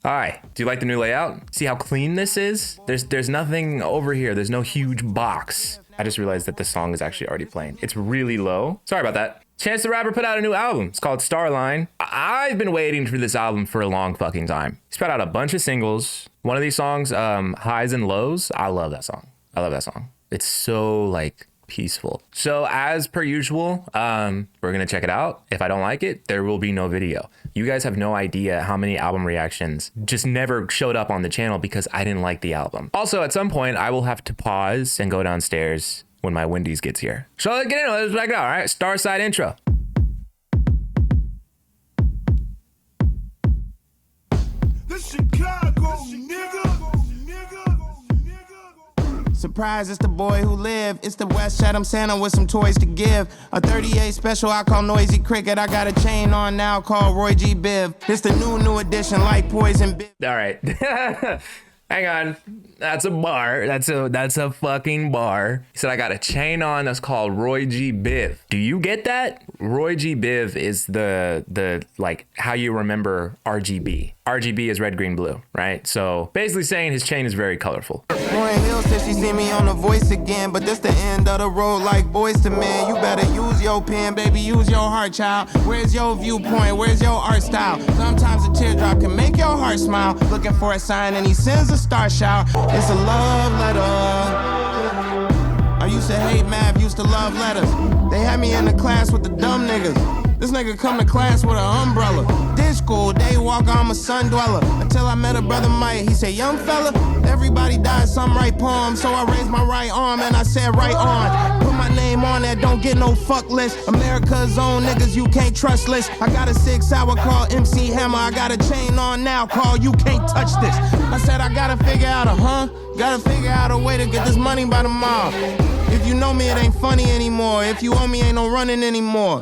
Hi, do you like the new layout? See how clean this is? There's nothing over here. There's no huge box. I just realized that this song is actually already playing. It's really low. Sorry about that. Chance the Rapper put out a new album. It's called Starline. I've been waiting for this album for a long fucking time. He's put out a bunch of singles. One of these songs, Highs and Lows. I love that song. I love that song. It's so like peaceful. So as per usual, we're gonna check it out. If I don't like it, there will be no video. You guys have no idea how many album reactions just never showed up on the channel because I didn't like the album. Also, at some point, I will have to pause and go downstairs when my Wendy's gets here. So let's get into it. Let's check it out. All right, Starside intro. The Chicago nigga. Surprise, it's the boy who lived. It's the West Chatham Santa with some toys to give. A 38 special I call Noisy Cricket. I got a chain on now called Roy G. Biv. It's the new edition like Poison Biv. All right. Hang on. That's a bar. That's a fucking bar. He said I got a chain on that's called Roy G. Biv. Do you get that? Roy G. Biv is the like how you remember RGB. RGB is red, green, blue, right? So basically saying his chain is very colorful. Lauren Hill said she see me on The Voice again, but this the end of the road like Boys to Men. You better use your pen, baby, use your heart, child. Where's your viewpoint? Where's your art style? Sometimes a teardrop can make your heart smile. Looking for a sign and he sends a star shower. It's a love letter. I used to hate math, used to love letters. They had me in the class with the dumb niggas. This nigga come to class with an umbrella. This school, day walker, I'm a sun dweller. Until I met a brother Mike, he said, young fella, everybody dies some right poem. So I raised my right arm and I said, right on. Put my name on that, don't get no fuck list. America's own niggas, you can't trust list. I got a 6 hour call MC Hammer. I got a chain on now call You Can't Touch This. I said, I gotta figure out gotta figure out a way to get this money by tomorrow. If you know me, it ain't funny anymore. If you owe me, ain't no running anymore.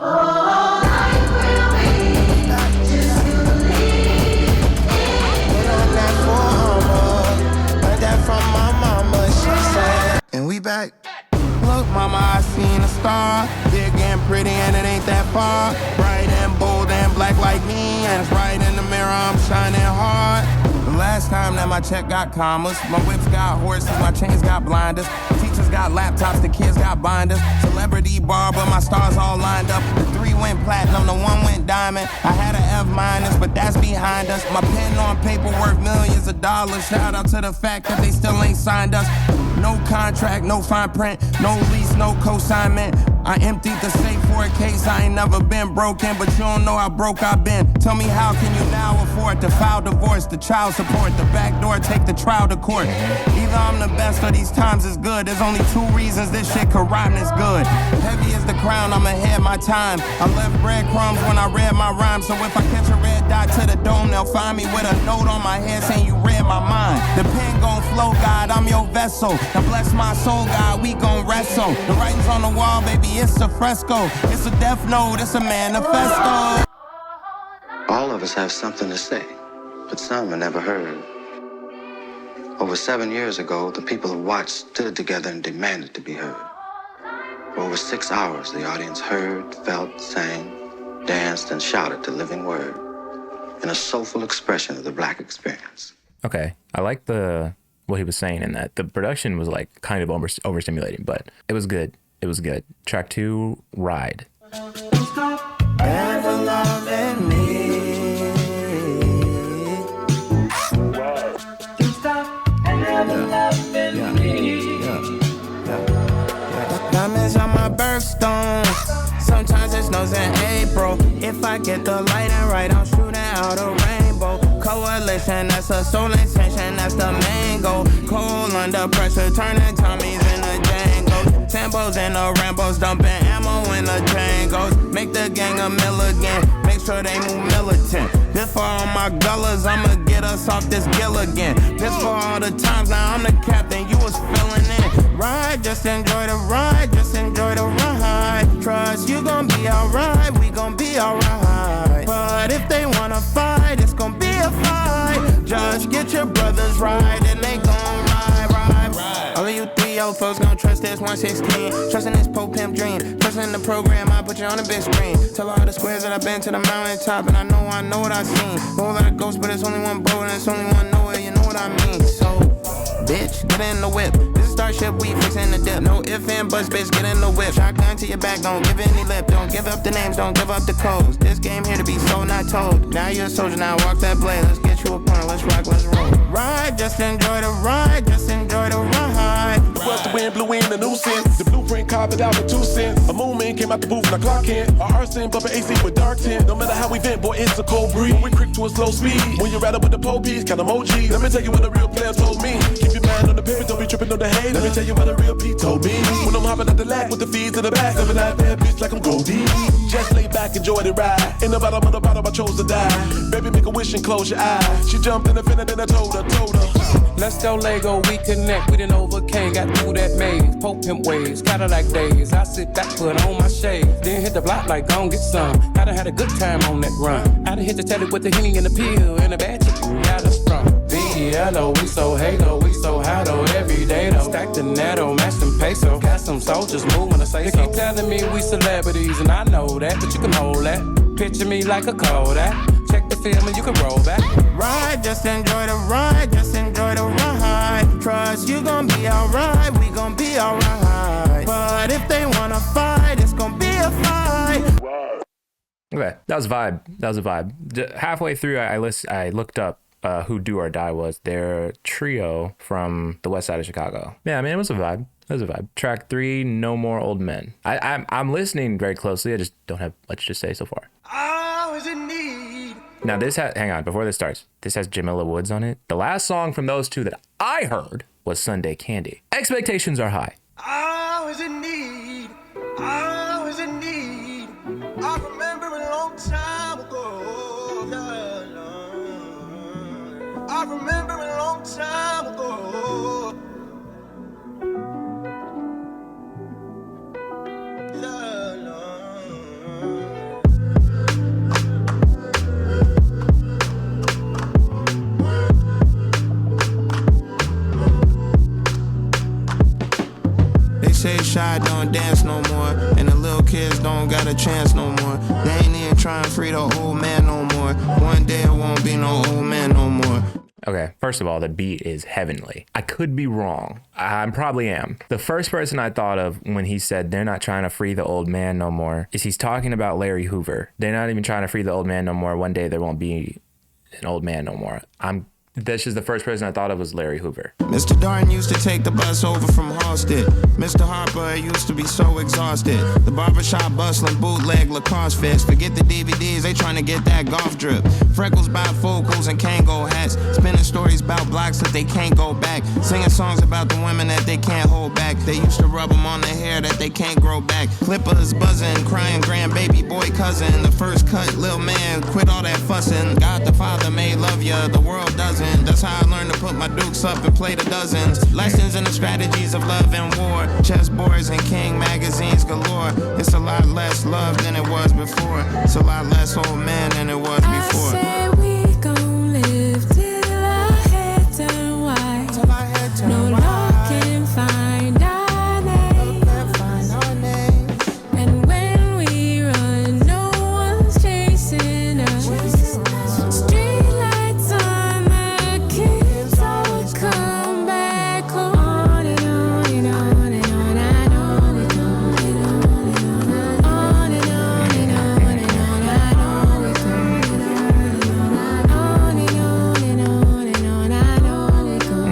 From my mama, she said, and we back. Look, mama, I seen a star, big and pretty, and it ain't that far. Bright and bold and black like me, and it's right in the mirror, I'm shining hard. The last time that my check got commas, my whips got horses, my chains got blinders. Teachers got laptops, the kids got binders. Celebrity bar, but my stars all lined up. The 3 went platinum, the 1 went diamond. I had an F-, but that's behind us. My pen on paper worth millions of dollars. Shout out to the fact that they still ain't signed us. No contract, no fine print, no lease, no co-signment. I emptied the safe for a case I ain't never been broken, but you don't know how broke I've been. Tell me how can you now afford to file divorce, the child support, the back door, take the trial to court. Either I'm the best or these times is good. There's only 2 reasons this shit could rhyme this good. Heavy as the crown, I'm ahead my time. I left breadcrumbs when I read my rhyme, so if I catch a red dot to the dome, they'll find me with a note on my head saying you read my mind. The pen gon' flow, God, I'm your vessel. Now bless my soul, God, we gon' wrestle. The writing's on the wall, baby, it's a fresco. It's a death note, it's a manifesto. All of us have something to say, but some are never heard. Over 7 years ago, the people who watched stood together and demanded to be heard. For over 6 hours, the audience heard, felt, sang, danced, and shouted the living word in a soulful expression of the Black experience. Okay, I like what he was saying in that. The production was like kind of overstimulating, but it was good. It was good. Track 2, Ride. Never loving me. Never loving me. Diamonds on my birthstone. Sometimes it snows in April. If I get the lighting right, I'm shooting out a rainbow. Coalition, that's a soul intention, that's the main goal. Cold under pressure, turning Tommies into Django. Sambos and the Rambos, dumping ammo in the Django's. Make the gang a milligan, make sure they move militant. This for all my gullers, I'ma get us off this Gilligan. This for all the times, now I'm the captain, you was filling in. Ride, just enjoy the ride, just enjoy the ride. Trust you gon' be alright, we gon' be alright. But if they wanna fight, it's gon' be a fight. Just get your brothers right and they gon' ride. All of you 3 Yellow folks gon' trust this 116. Trusting this pimp dream. Trusting the program, I put you on the big screen. Tell all the squares that I've been to the mountaintop, and I know what I've seen. Whole lot of ghosts, but it's only one boat, and it's only one nowhere, you know what I mean. So, bitch, get in the whip. This is Starship, we fixin' the dip. No if and buts, bitch, get in the whip. Shotgun to your back, don't give any lip. Don't give up the names, don't give up the codes. This game here to be sold, not told. Now you're a soldier, now walk that blade. Let's get you a point, let's rock, let's roll. Ride, just enjoy the ride, just enjoy the ride. Was the wind blew in the new sense. The blueprint carved out with 2 cents. A movement came out the booth and I clock in. Our arson bumping AC with dark tint. No matter how we vent, boy, it's a cold breeze. We quick to a slow speed. When you ride up with the police, kind of emojis. Let me tell you what the real players told me. Keep your mind on the pivot, don't be tripping on the hate. Let me tell you what the real P told me. When I'm hopping out the lag with the fees to the back. Living out there, bitch, like I'm Goldie. Just lay back, enjoy the ride. In the bottom of the bottom, I chose to die. Baby, make a wish and close your eyes. She jumped in the fender, then I told her. Let's go Lego, we connect. We done overcame, got through that maze. Pope pimp ways, Cadillac days. I sit back, put on my shades. Then hit the block like gon' get some. I done had a good time on that run. I done hit the telly with the Henny and the pill. And a bad chick got us from B-E-L-O, we so halo, we so high though. Every day though, stack the netto, match them peso. Got some soldiers moving to say so. They keep telling me we celebrities, and I know that, but you can hold that. Picture me like a Kodak. Check the film and you can roll back. Ride, just enjoy the ride, just enjoy the ride. Trust you gon' be alright, we gon' be alright. But if they wanna fight, it's gon' be a fight. Okay, that was a vibe. Halfway through, I looked up who Do or Die was. They're a trio from the west side of Chicago. Yeah, I mean, it was a vibe. Track 3, No More Old Men. I'm listening very closely. I just don't have much to say so far. I was in need. Now hang on, before this starts, this has Jamila Woods on it. The last song from those two that I heard was Sunday Candy. Expectations are high. I was in need. I was in need. I remember a long time ago. Yeah, Lord. I remember a long time ago. Yeah, Lord. They say shy don't dance no more, and the little kids don't got a chance no more. They ain't even trying to free the old man no more. One day it won't be no old man no more. Okay, first of all, the beat is heavenly. I could be wrong. I probably am. The first person I thought of when he said they're not trying to free the old man no more is he's talking about Larry Hoover. They're not even trying to free the old man no more. One day there won't be an old man no more. This is the first person I thought of was Larry Hoover. Mr. Darn used to take the bus over from Halstead. Mr. Harper used to be so exhausted. The barbershop bustling, bootleg Lacoste fits. Forget the DVDs, they trying to get that golf drip. Freckles about focals and Kango hats. Spinning stories about blocks that they can't go back. Singing songs about the women that they can't hold back. They used to rub them on their hair that they can't grow back. Clippers buzzing, crying grandbaby boy cousin. The first cut, little man, quit all that fussing. God the Father may love ya, the world doesn't. That's how I learned to put my dukes up and play the dozens. Lessons in the strategies of love and war. Chessboards and King magazines galore. It's a lot less love than it was before. It's a lot less old man than it was before. I said we gon' live till our head turn white. Till our head turn No white. law can find our name. Can't find our name. And when we run, no one's chasing us. Street lights on, the kids all come back home. On and on and on and on and on and on and on and on. On and on and on and on and on and on. On and on and on and on and on and on.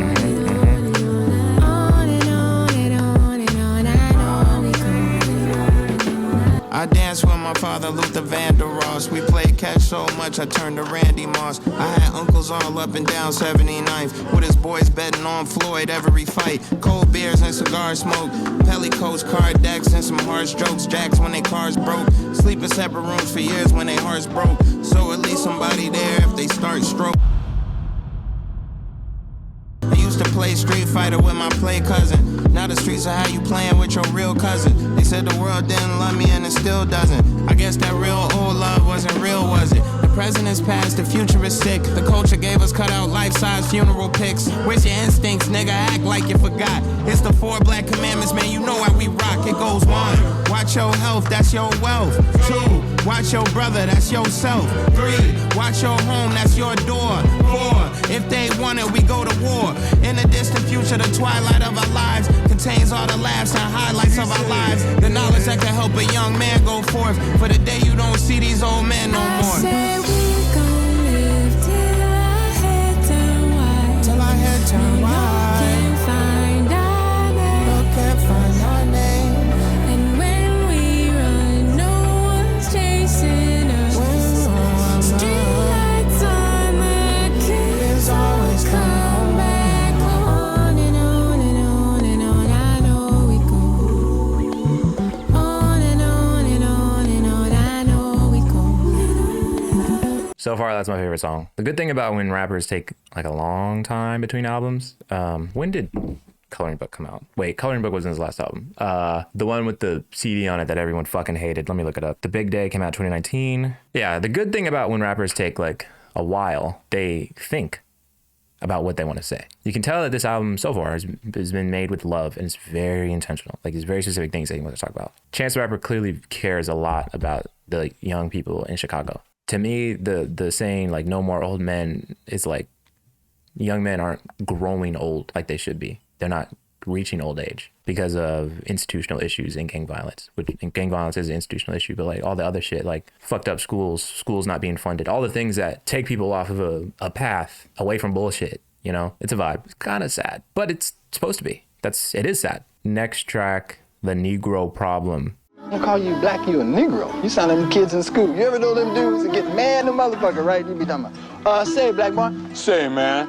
On and on and on and on and on and on. I danced with my father, Luther Vandross. We played catch so much, I turned to Randy Moss. I had uncles all up and down 79th, with his boys betting on Floyd every fight. Cold beers and cigar smoke, Pellicoats, card decks, and some hard strokes. Jacks when they cars broke, sleep in separate rooms for years when they hearts broke. So at least somebody there if they start stroke. I used to play play Street Fighter with my play cousin. Now the streets are how you playing with your real cousin. They said the world didn't love me and it still doesn't. I guess that real old love wasn't real, was it? The present is past, the future is sick. The culture gave us cut out life-size funeral pics. Where's your instincts, nigga? Act like you forgot. It's the 4 black commandments, man, you know how we rock. It goes 1, watch your health, that's your wealth. 2, watch your brother, that's yourself. 3, watch your home, that's your door. 4, if they want it, we go to war. In the distant future, the twilight of our lives contains all the laughs and highlights of our lives. The knowledge that can help a young man go forth for the day you don't see these old men no more. I said we gon' live till our head turn white. Till our head turn wide. Can't find our name. No, can't find our name. And when we run, no one's chasing us. Streetlights on the kids always come back on and on and on and on. I know we go on and on and on and on. I know we go. So far, that's my favorite song. The good thing about when rappers take like a long time between albums, when did Coloring Book come out? Wait, Coloring Book wasn't his last album. The one with the CD on it that everyone fucking hated. Let me look it up. The Big Day came out 2019. Yeah, the good thing about when rappers take like a while, they think about what they want to say. You can tell that this album so far has been made with love and it's very intentional. Like there's very specific things that he wants to talk about. Chance the Rapper clearly cares a lot about the young people in Chicago. To me, the saying like no more old men is like young men aren't growing old like they should be. They're not reaching old age because of institutional issues in gang violence, which gang violence is an institutional issue, but like all the other shit, like fucked up schools not being funded, all the things that take people off of a path away from bullshit, you know, it's a vibe. It's kind of sad, but it's supposed to be. It is sad. Next track, The Negro Problem. I'm gonna call you black, you a Negro. You sound like them kids in school. You ever know them dudes that get mad, them motherfucker, right? You be talking about, say black boy. Say, man,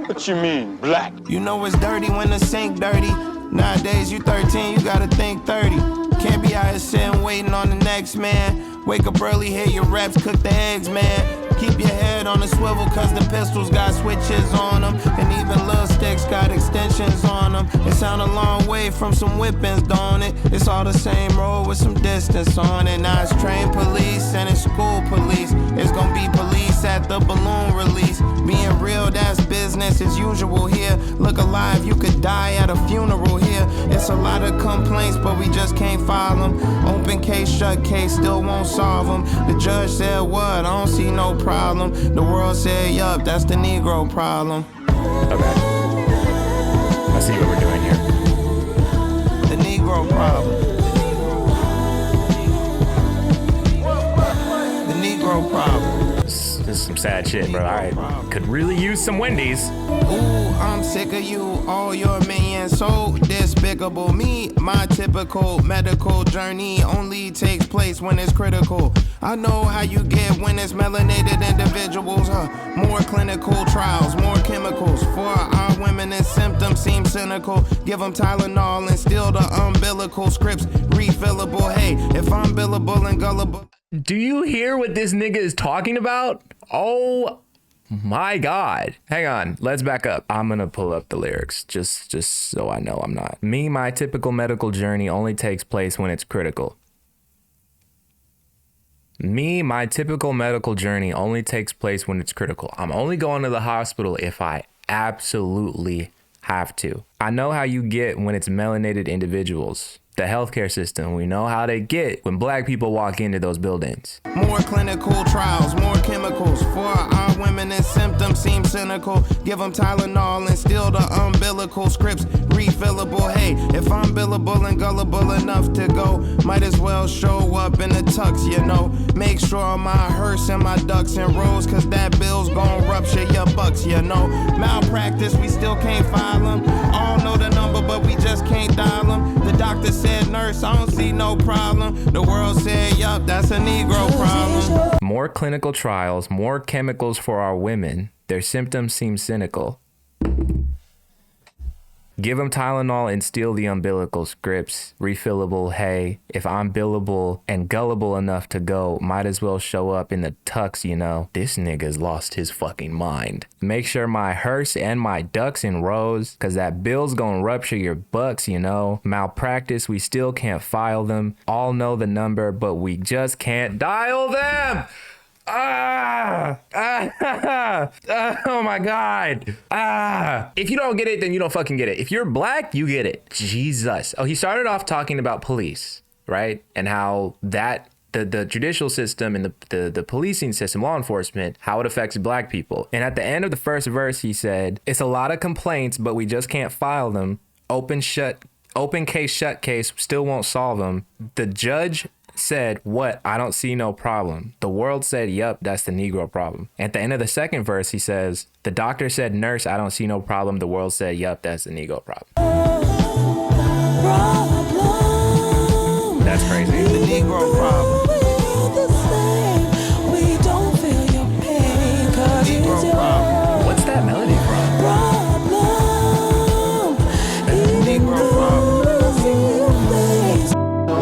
what you mean, black? You know it's dirty when the sink dirty. Nowadays you 13, you gotta think 30. Can't be out here sitting waiting on the next man. Wake up early, hit your reps, cook the eggs, man. Keep your head on the swivel, cause the pistols got switches on them. And even little sticks got extensions on them. It sound a long way from some whippings, don't it? It's all the same road with some distance on it. Now it's trained police and it's school police. It's gonna be police at the balloon release. Being real, that's business as usual here. Look alive, you could die at a funeral here. It's a lot of complaints, but we just can't file them. Open case, shut case, still won't solve them. The judge said what? I don't see no problem. The world said, yup, that's the Negro problem. Okay. I see what we're doing here. The Negro problem. The Negro problem. This is some sad shit, bro. I could really use some Wendy's. Ooh, I'm sick of you, all your minions so despicable. Me, my typical medical journey only takes place when it's critical. I know how you get when it's melanated individuals, More clinical trials, more chemicals. For our women and symptoms seem cynical. Give them Tylenol and steal the umbilical scripts, refillable. Hey, if I'm billable and gullible. Do you hear what this nigga is talking about? Oh my God. Hang on, let's back up. I'm gonna pull up the lyrics just so I know I'm not. Me, my typical medical journey only takes place when it's critical. Me, my typical medical journey only takes place when it's critical. I'm only going to the hospital if I absolutely have to. I know how you get when it's melanated individuals. The healthcare system, we know how they get when black people walk into those buildings. More clinical trials, more chemicals. For our women and symptoms seem cynical. Give them Tylenol and steal the umbilical scripts, refillable. Hey, if I'm billable and gullible enough to go, might as well show up in the tux, you know. Make sure my hearse and my ducks in rows, cause that bill's gon' rupture your bucks, you know. Malpractice, we still can't file them. All know the number, but we just can't dial them. The doctor said, nurse, I don't see no problem. The world said, yup, that's a Negro problem. More clinical trials, more chemicals for our women. Their symptoms seem cynical. Give them Tylenol and steal the umbilical scripts. Refillable, hey. If I'm billable and gullible enough to go, might as well show up in the tux, you know. This nigga's lost his fucking mind. Make sure my hearse and my ducks in rows, cause that bill's gonna rupture your bucks, you know. Malpractice, we still can't file them. All know the number, but we just can't dial them. Oh my God. If you don't get it, then you don't fucking get it. If you're black, you get it. Jesus. Oh, he started off talking about police, right? And how that the judicial system and the policing system, law enforcement, how it affects black people. And at the end of the first verse, he said, it's a lot of complaints, but we just can't file them. Open case, shut case, still won't solve them. The judge said, what? I don't see no problem. The world said, yup, that's the Negro problem. At the end of the second verse, he says, the doctor said, nurse, I don't see no problem. The world said, yup, that's the Negro problem. That's crazy. The Negro problem. Negro problem. What's that melody from? Negro problem.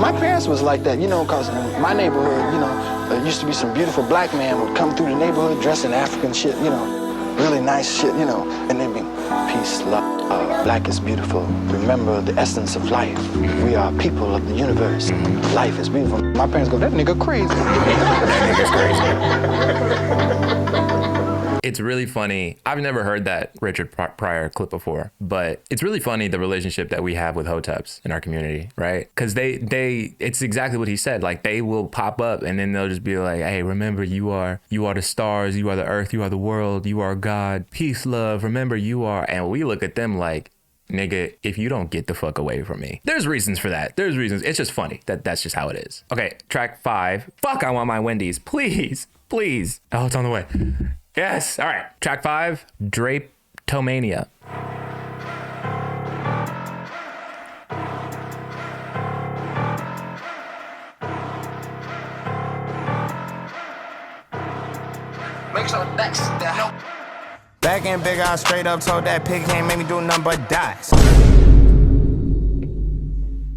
My parents was like that, you know, because in my neighborhood, you know, there used to be some beautiful black man would come through the neighborhood dressed in African shit, you know, really nice shit, you know, and they'd be, peace, love, black is beautiful. Remember the essence of life. We are people of the universe. Life is beautiful. My parents go, that nigga crazy. It's really funny. I've never heard that Richard Pryor clip before, but it's really funny the relationship that we have with hoteps in our community, right? Because it's exactly what he said. Like, they will pop up and then they'll just be like, hey, remember you are the stars, you are the earth, you are the world, you are God, peace, love, remember you are. And we look at them like, nigga, if you don't get the fuck away from me. There's reasons for that. There's reasons. It's just funny. That's just how it is. Okay, track 5. Fuck, I want my Wendy's. Please. Oh, it's on the way. Yes. All right. Track 5, Drapetomania. Make sure next the help. Back in big, I straight up told that pig can't make me do nothing but die.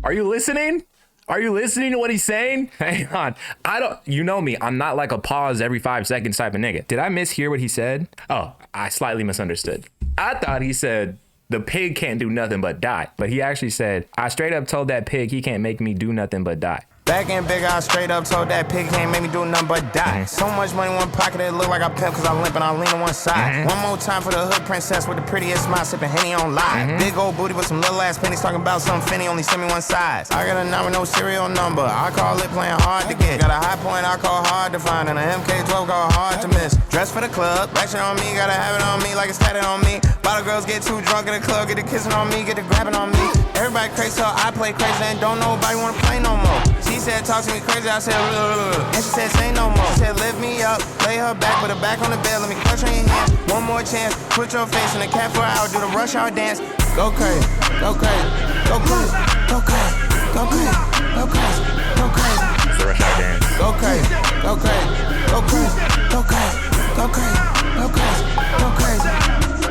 Are you listening? Are you listening to what he's saying? Hang on. You know me. I'm not like a pause every 5 seconds type of nigga. Did I mishear what he said? Oh, I slightly misunderstood. I thought he said the pig can't do nothing but die. But he actually said, I straight up told that pig he can't make me do nothing but die. Back in big, I straight up told that pig can't make me do nothing but die. So much money in one pocket, it look like I pimp cause I limp and I lean on one side. One more time for the hood princess with the prettiest smile, sipping Henny on live. Big old booty with some little ass pennies talking about some finny, only send me one size. I got a number, no serial number. I call it playing hard to get. Got a high point I call hard to find, and a MK12 call hard to miss. Dress for the club, lecture on me, gotta have it on me like it's tatted on me. Bottle girls get too drunk in the club, get the kissing on me, get the grabbing on me. Everybody crazy, so I play crazy and don't nobody wanna play no more. She said, talk to me crazy, I said, and she said, say no more. She said, lift me up, lay her back, put her back on the bed, let me crush her in your hand. One more chance, put your face in the cat for an hour, do the rush hour dance. Go crazy, go crazy, go crazy, go crazy, go crazy, go crazy, go crazy. It's the rush hour dance. Go crazy, go crazy, go crazy, go crazy, go crazy, go crazy, go crazy.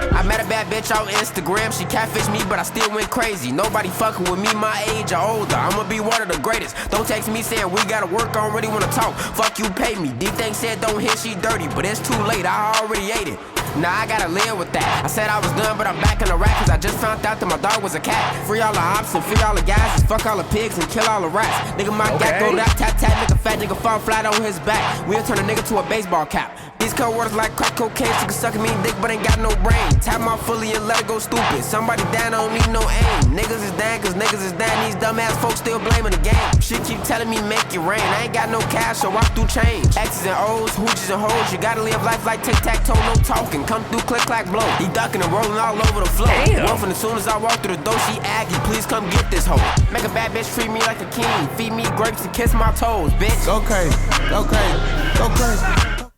I met a bad bitch on Instagram, she catfished me, but I still went crazy. Nobody fucking with me my age or older, I'ma be one of the greatest. Don't text me saying we gotta work, I don't really wanna talk. Fuck you, pay me. D-Thing said don't hit, she dirty, but it's too late, I already ate it. Now I gotta live with that. I said I was done, but I'm back in the rack, cause I just found out that my dog was a cat. Free all the ops and free all the guys, just fuck all the pigs and kill all the rats. Nigga, my gat go that tap tap, nigga fat, nigga fall flat on his back. We'll turn a nigga to a baseball cap. These cold waters like crack cocaine, she can suck me dick but ain't got no brain. Tap my fully and let it go stupid. Somebody down, don't need no aim. Niggas is down cause niggas is down, these dumbass folks still blaming the game. She keep telling me make it rain, I ain't got no cash so walk through change. X's and O's, hoochies and hoes, you gotta live life like tic-tac-toe, no talking. Come through click clack blow, he ducking and rolling all over the floor. One from as soon as I walk through the door, she aggy, please come get this hoe. Make a bad bitch treat me like a king, feed me grapes and kiss my toes, bitch. Go crazy, go crazy, go crazy.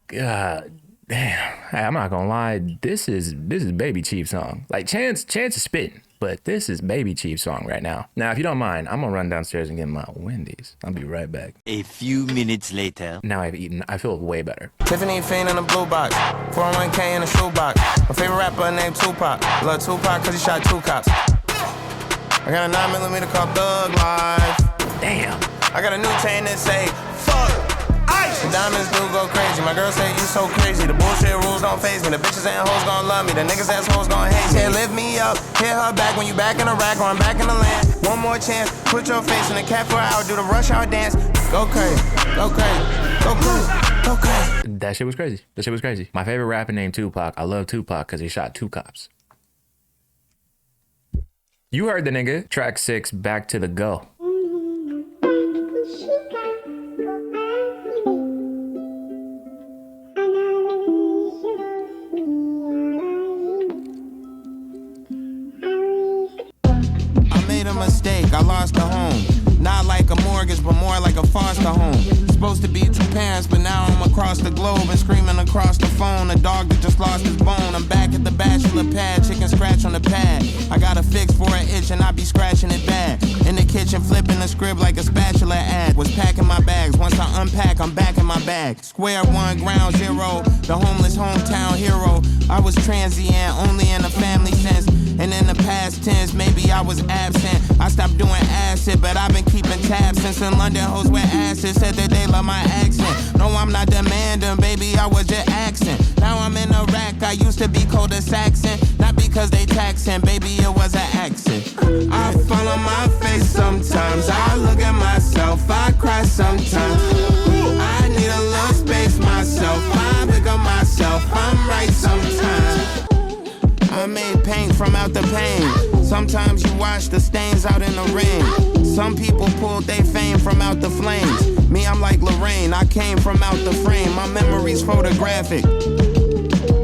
God damn. Hey, I'm not gonna lie, this is Baby Chief's song. Like Chance is spitting, but this is Baby Chief's song right now. Now, if you don't mind, I'm gonna run downstairs and get my Wendy's. I'll be right back. A few minutes later. Now I've eaten, I feel way better. Tiffany Fiend in a blue box, 401k in a shoebox. My favorite rapper named Tupac. Love Tupac cause he shot 2 cops. I got a 9mm called Thug Life. Damn. I got a new chain that say, fuck ice. The diamonds do go crazy. My girl say you so crazy. The bullshit rules don't faze me. The bitches and hoes gon' love me. The niggas ass hoes gon' hate me. Say lift me up, hit her back when you back in the rack or I'm back in the land. One more chance, put your face in the cat for an hour, do the rush hour dance. Go crazy, go crazy, go crazy, go crazy. That shit was crazy. That shit was crazy. My favorite rapper named Tupac. I love Tupac because he shot 2 cops. You heard the nigga. Track 6, Back to the Go. Mistake, I lost a home. Not like a mortgage, but more like a foster home. Supposed to be 2 parents, but now I'm across the globe and screaming across the phone. A dog that just lost his bone. I'm back at the bachelor pad, chicken scratch on the pad. I got a fix for an itch and I be scratching it bad. In the kitchen, flipping the script like a spatula ad. Was packing my bags. Once I unpack, I'm back in my bag. Square one, ground zero. The homeless hometown hero. I was transient, only in a family sense. And in the past tense, maybe I was absent. I stopped doing acid, but I've been keeping tabs since in London. Hoes with acid said that they love my accent. No, I'm not demanding, baby, I was just accent. Now I'm in Iraq, I used to be cul-de-saxing. Not because they taxing, baby, it was an accent. I fall on my face sometimes. I look at myself, I cry sometimes. I need a little space myself. I pick up myself, I'm right sometimes. I made paint from out the pain. Sometimes you wash the stains out in the rain. Some people pulled their fame from out the flames. Me, I'm like Lorraine, I came from out the frame. My memory's photographic.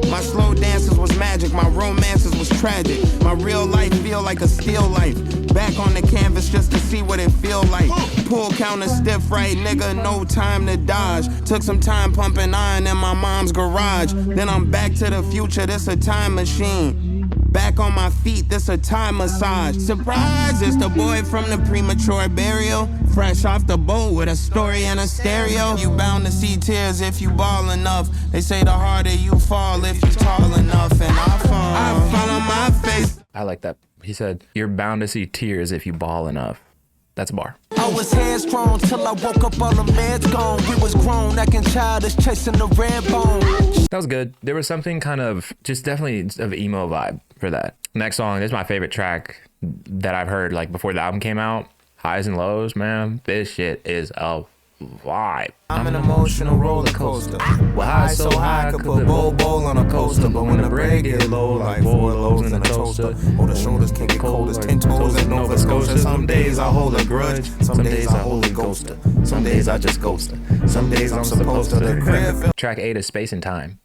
My slow dances was magic, my romances was tragic. My real life feel like a still life. Back on the canvas just to see what it feel like. Pull counter stiff right, nigga, no time to dodge. Took some time pumping iron in my mom's garage. Then I'm back to the future, this a time machine. Back on my feet, this a time massage. Surprise, it's the boy from the premature burial. Fresh off the boat with a story and a stereo. You bound to see tears if you ball enough. They say the harder you fall if you tall enough. And I fall on my face. I like that. He said, you're bound to see tears if you ball enough. That's a bar. I was headstrong till I woke up, all the meds gone. We was grown, acting childish, chasing the red bone. That was good. There was something kind of, just definitely of emo vibe for that. Next song, this is my favorite track that I've heard like before the album came out. Highs and Lows, man. This shit is a vibe. I'm an emotional roller coaster. Well, high so high, I could put bowl on a coaster. But when the break get low, like 4 lows in a toaster. Or the shoulders can get cold as 10 toes in Nova Scotia. Some days I hold a grudge, some days I hold a ghoster. Some days I just ghost her. Some days I'm supposed to the crib. Track 8 is Space and Time.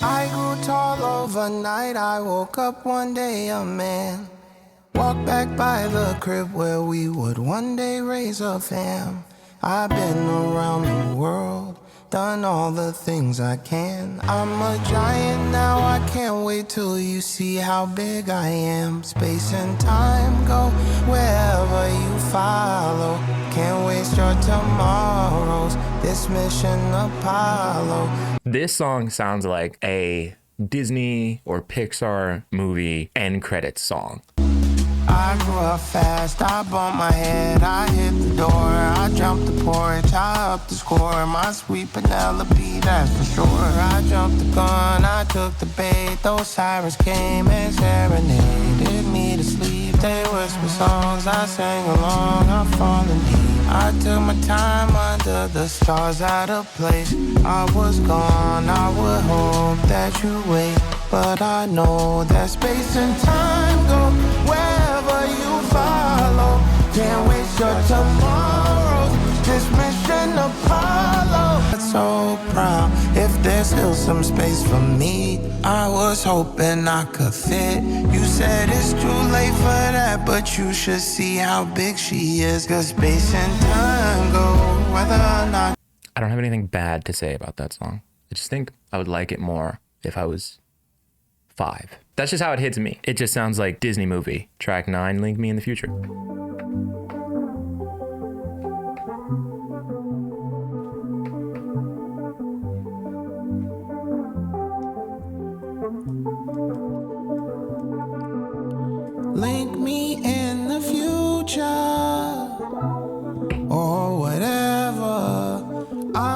I grew tall overnight, I woke up one day a man. Walked back by the crib where we would one day raise a fam. I've been around the world, done all the things I can. I'm a giant now, I can't wait till you see how big I am. Space and time go wherever you follow. Can't waste your tomorrows, this mission Apollo. This song sounds like a Disney or Pixar movie end credits song. I grew up fast, I bumped my head, I hit the door, I jumped the porch, I upped the score, my sweet Penelope, that's for sure. I jumped the gun, I took the bait, those sirens came and serenaded me to sleep. They whisper songs, I sang along, I fallen deep. I took my time under the stars out of place. I was gone, I would hope that you wait. But I know that space and time go wherever you follow. Can't waste your tomorrows, this mission Apollo. I'm so proud, if there's still some space for me, I was hoping I could fit. You said it's too late for that, but you should see how big she is. Cause space and time go whether or not. I don't have anything bad to say about that song. I just think I would like it more if I was 5. That's just how it hits me. It just sounds like Disney movie. Track 9, Link Me in the Future.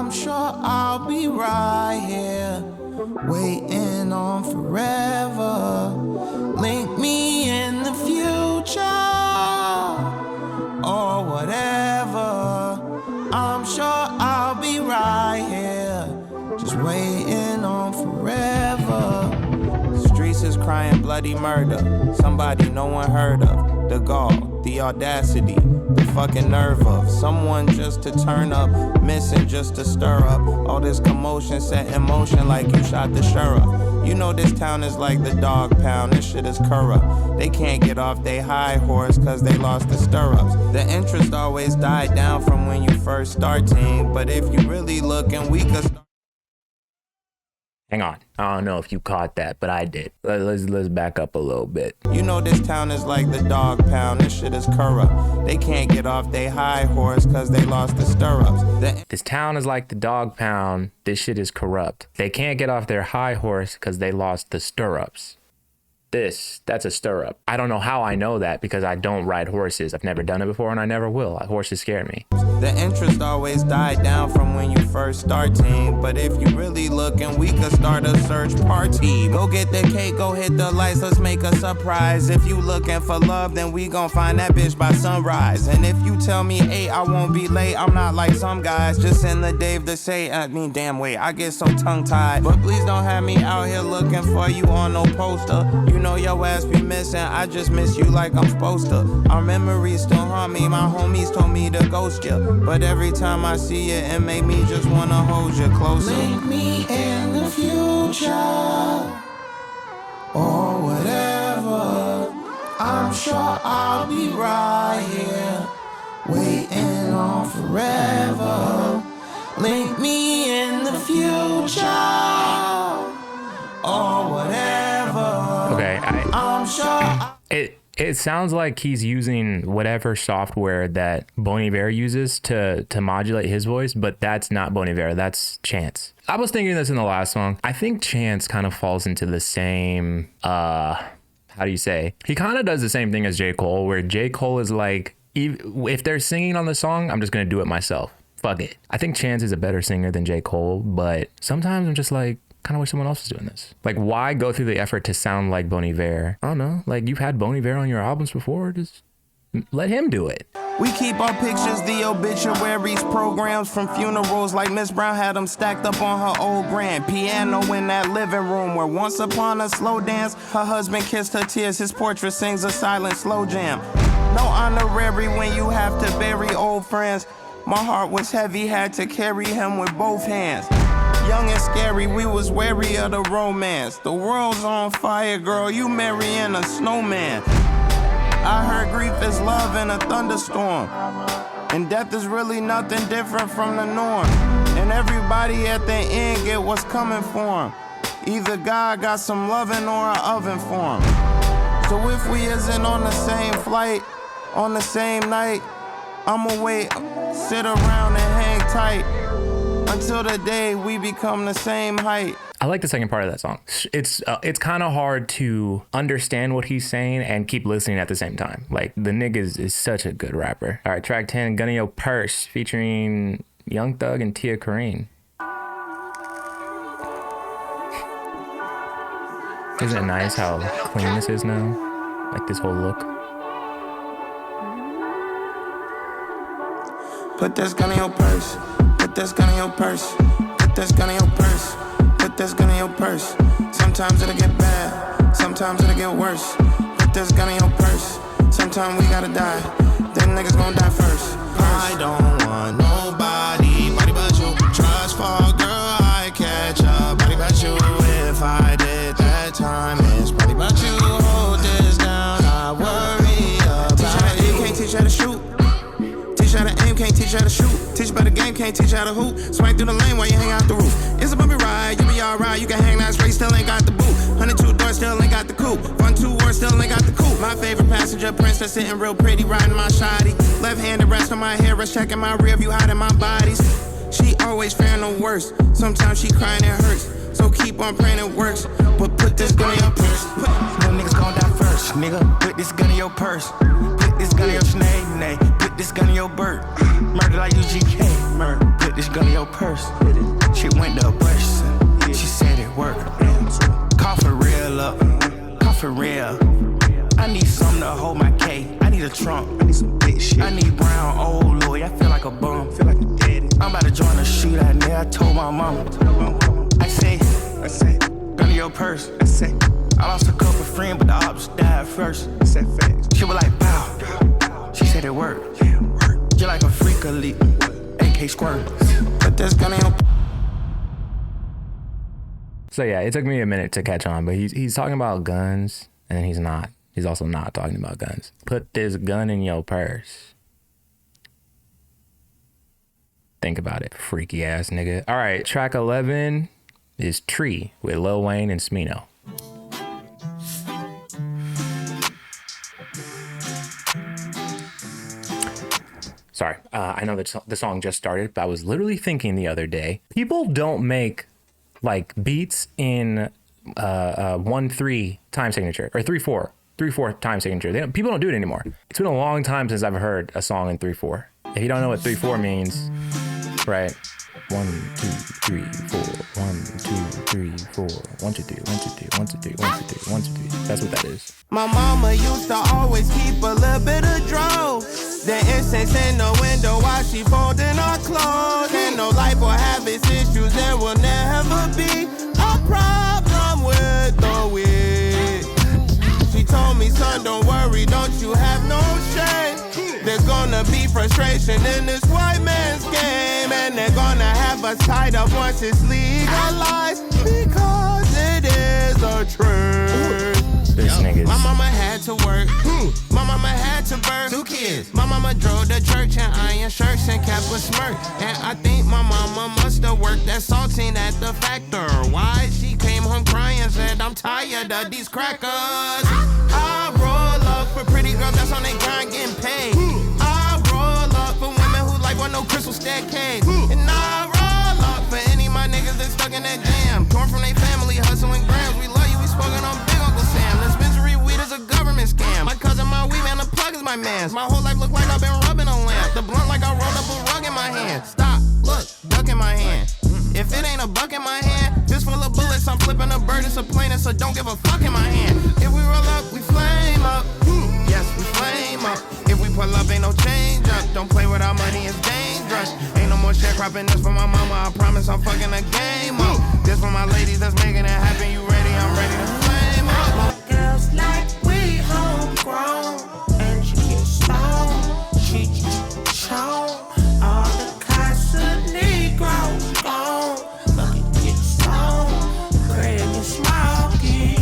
I'm sure I'll be right here, waiting on forever. Link me in the future, or whatever. I'm sure I'll be right here, just waiting on forever. Streets is crying bloody murder, somebody no one heard of. The gall, the audacity, the fucking nerve of someone just to turn up, missing just to stir up. All this commotion set in motion like you shot the sheriff. You know this town is like the dog pound, this shit is corrupt. They can't get off they high horse cause they lost the stirrups. The interest always died down from when you first starting, but if you really looking, we could start. Hang on. I don't know if you caught that, but I did. Let's back up a little bit. You know this town is like the dog pound, this shit is corrupt. They can't get off they high horse cause they lost the stirrups. This town is like the dog pound, this shit is corrupt. They can't get off their high horse cause they lost the stirrups. That's a stirrup. I don't know how I know that because I don't ride horses. I've never done it before and I never will. Horses scare me. The interest always died down from when you first starting, but if you really looking, we could start a search party. Go get the cake, go hit the lights, let's make a surprise. If you looking for love, then we gon' find that bitch by sunrise. And if you tell me 8, I won't be late. I'm not like some guys, just send the Dave to say, damn wait, I get so tongue-tied. But please don't have me out here looking for you on no poster. You know your ass be missing, I just miss you like I'm supposed to. Our memories still haunt me, my homies told me to ghost you, but every time I see you, it make me just wanna hold you closer. Link me in the future, or whatever. I'm sure I'll be right here, waiting on forever. Link me in the future, or whatever. Okay, I'm sure. It sounds like he's using whatever software that Bon Iver uses to modulate his voice, but that's not Bon Iver, that's Chance. I was thinking this in the last song. I think Chance kind of falls into the same, how do you say? He kind of does the same thing as J. Cole, where J. Cole is like, if they're singing on the song, I'm just going to do it myself. Fuck it. I think Chance is a better singer than J. Cole, but sometimes I'm just like, kind of wish someone else was doing this. Like, why go through the effort to sound like Bon Iver? I don't know. Like, you've had Bon Iver on your albums before. Just let him do it. We keep our pictures, the obituaries, programs from funerals, like Miss Brown had them stacked up on her old grand piano in that living room where once upon a slow dance, her husband kissed her tears. His portrait sings a silent slow jam. No honorary when you have to bury old friends. My heart was heavy, had to carry him with both hands. Young and scary, we was wary of the romance. The world's on fire, girl, you marrying a snowman. I heard grief is love in a thunderstorm, and death is really nothing different from the norm. And everybody at the end get what's coming for him. Either God got some loving or an oven for him. So if we isn't on the same flight, on the same night, I'ma wait, sit around and hang tight until the day we become the same height. I like the second part of that song. It's kind of hard to understand what he's saying and keep listening at the same time. Like, the nigga is such a good rapper. All right, track 10, Gunna Yo Purse, featuring Young Thug and Tia Kareen. Isn't it nice how clean this is now? Like, this whole look. Put this gun in your purse. Put this gun in your purse. Put this gun in your purse. Put this gun in your purse. Sometimes it'll get bad. Sometimes it'll get worse. Put this gun in your purse. Sometimes we gotta die. Them niggas gon' die first. I don't want nobody but you. Trust fall, girl, I catch up. Body but you. If I did that time, it's probably about you. Hold this down, I worry about you. Can't teach you how to shoot. Teach you how to aim, can't teach you how to shoot. Teach you about the game, can't teach you how to hoop. Swing through the lane while you hang out the roof. It's a bumpy ride, you be alright. You can hang that straight, still ain't got the boot. 102 doors, still ain't got the coupe. 1-2 words, still ain't got the coupe. My favorite passenger, princess, sitting real pretty, riding my shoddy. Left-handed rest on my hair, rest checking my rear view, hiding my bodies. She always fearing the worst. Sometimes she crying, it hurts. So keep on praying it works. But put this gun in your purse. No niggas gon' die first, nigga. Put this gun in your purse. Put this gun in your snake, nay. Put this gun in your bird. Murder like UGK. Murder. Put this gun in your purse. She went to a person. She said it worked. Call for real up. Call for real. I need something to hold my K. I need a trunk. I need some big shit. I need brown old Louis. I feel like a bum. Feel like a daddy. I'm about to join the shootout. Nigga, I told my mama. I say, gun in your purse. I lost a couple friends, but the ops died first. She was like, pow. She said it worked. You're like a freak elite. AK squirt. But this gun ain't no. So yeah, it took me a minute to catch on, but he's talking about guns, and then he's not. He's also not talking about guns. Put this gun in your purse. Think about it, freaky ass nigga. All right, track 11 is Tree with Lil Wayne and Smino. Sorry, I know that the song just started, but I was literally thinking the other day, people don't make like beats in 1/3 time signature or 3/4 time signature. People don't do it anymore. It's been a long time since I've heard a song in 3/4. If you don't know what 3/4 means, right? 1, 2, 3, 4. 1, 2, 3, 4. 1, 2, 3, 1, 2, 3, 1, 2, 3, 1, 2, 3, 1, 2, 3. That's what that is. My mama used to always keep a little bit of dro. The incense in the window while she folding her clothes. And no life will have its issues. There will never be a problem with the weed. She told me, son, don't worry, don't you have no shame. There's gonna be frustration in this white man's game, and they're gonna have us tied up once it's legalized, because it is a trend. This nigga's. My mama had to work. My mama had to birth 2 kids. My mama drove to church in iron shirts and kept a smirk. And I think my mama must have worked that saltine at the factor. Why? She came home crying, said, I'm tired of these crackers. I roll up for pretty girls that's on their grind getting paid. I roll up for women who like want no crystal staircase. And I roll up for any of my niggas that's stuck in that jam. Torn from their family, hustling grams. We love you, we smoking on Big Uncle Sam. Dispensary weed is a government scam. My cousin, my weed man, the plug is my man's. My whole life look like I've been rubbing a lamp. The blunt like I rolled up a rug in my hand. Stop, look, duck in my hand. If it ain't a buck in my hand, this full of bullets, I'm flipping a bird, it's a plane, so don't give a fuck in my hand. If we roll up, we flame up. Yes, we flame up. If we pull up, ain't no change up. Don't play with our money, it's dangerous. Ain't no more sharecropping, this for my mama, I promise I'm fucking the game up. This for my ladies that's making it happen, you ready, I'm ready to flame up. My girls like we homegrown, and she gets stoned, she shown. All the Casa Negros gone, look it get stoned, Craig and Smokey.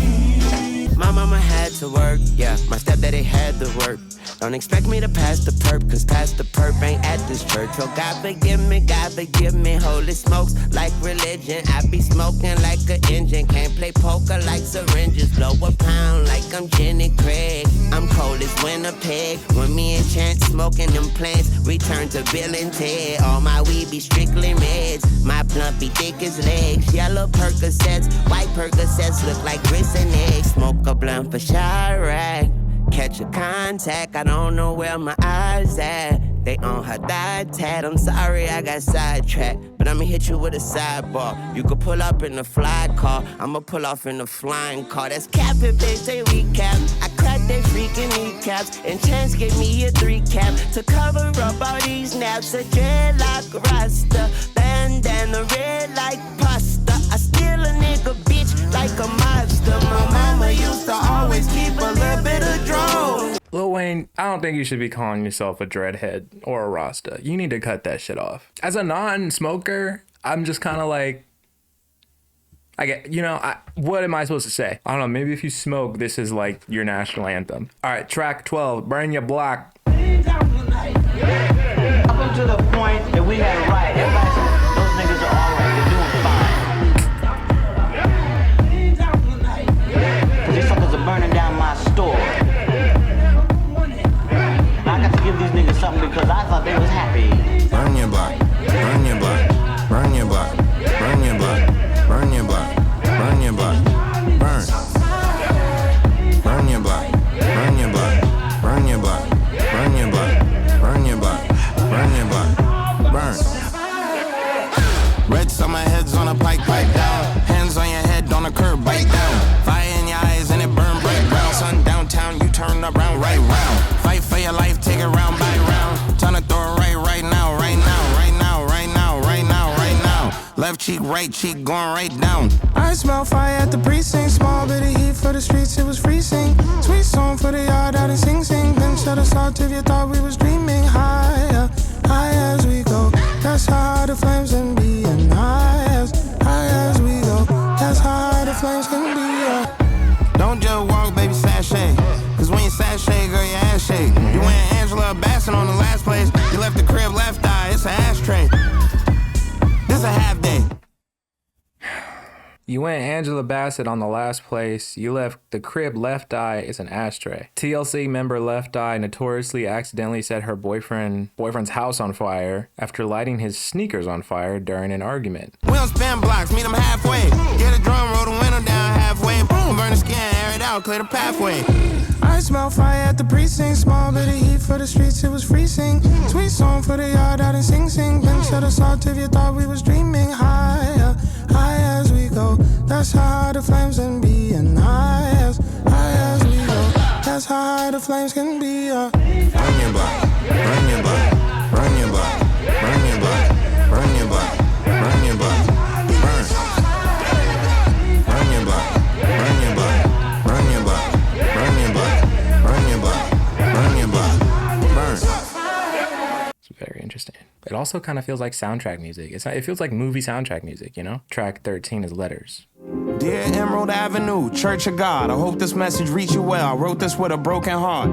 My mama had to work, yeah. My stepdaddy had to work. Don't expect me to pass the perp, cause past the perp ain't at this church. Oh, God forgive me, holy smokes, like religion. I be smoking like an engine, can't play poker like syringes. Blow a pound like I'm Jenny Craig. I'm cold as Winnipeg. When me and Chance smoking them plants, return to Bill and Ted. All my weed be strictly reds, my blunt be thick as legs. Yellow Percocets, white Percocets look like grits and eggs. Smoke a blunt for Chirac. Catch a contact, I don't know where my eyes at. They on her thigh tat, I'm sorry I got sidetracked. But I'ma hit you with a sidebar. You could pull up in the fly car, I'ma pull off in the flying car. That's cap if they say recap. I cracked their freaking kneecaps, and Chance gave me a 3-cap to cover up all these naps. A dreadlock rasta, bandana red like pasta. I steal a nigga bitch like a monster. My mama used to always keep a little bit of drone. Lil Wayne, I don't think you should be calling yourself a dreadhead or a Rasta. You need to cut that shit off. As a non-smoker, I'm just kind of like, what am I supposed to say? I don't know, maybe if you smoke, this is like your national anthem. All right, track 12, Burn Your Block. Up until the point that we had a right, everybody said, those niggas are all right, they're doing fine. Cause these suckers are burning down my store. I got to give these niggas something because I thought they was happy. Burn your block, burn your block, burn your block, burn your block, burn your block, burn your block, burn. Burn your block, burn your block, burn your block, burn your block, burn your block. Left cheek, right cheek, going right down. I smell fire at the precinct. Small bit of heat for the streets, it was freezing. Sweet song for the yard out in Sing Sing. Then shut us out if you thought we was dreaming. Higher, high as we go. That's how the flames can be. And high as we go. That's how the flames can be. Don't just walk, baby, sashay. Cause when you sashay, girl, your ass shake. You went Angela Bassett on the last place. You left the crib left eye, it's an ashtray. This a half day. You went Angela Bassett on the last place. You left the crib left eye. It's an ashtray. TLC member Left Eye notoriously accidentally set her boyfriend's house on fire after lighting his sneakers on fire during an argument. We don't spin blocks, meet them halfway. Get a drum, roll the window down halfway. Boom, burn the skin, air it out, clear the pathway. I smell fire at the precinct. Small bit of heat for the streets, it was freezing. Sweet song for the yard out in Sing Sing. Then shut us out if you thought we was dreaming. Higher, high as we go. That's how the flames can be. And high as we go. That's how high the flames can be. Burn your body, burn your body, burn your body, burn your body, burn your body, burn your body, burn. Burn your body, burn your body, burn your body, burn your body, burn your body, burn your body, burn. It's very interesting. It also kind of feels like soundtrack music. It feels like movie soundtrack music, you know? Track 13 is Letters. Dear Emerald Avenue, Church of God, I hope this message reached you well. I wrote this with a broken heart.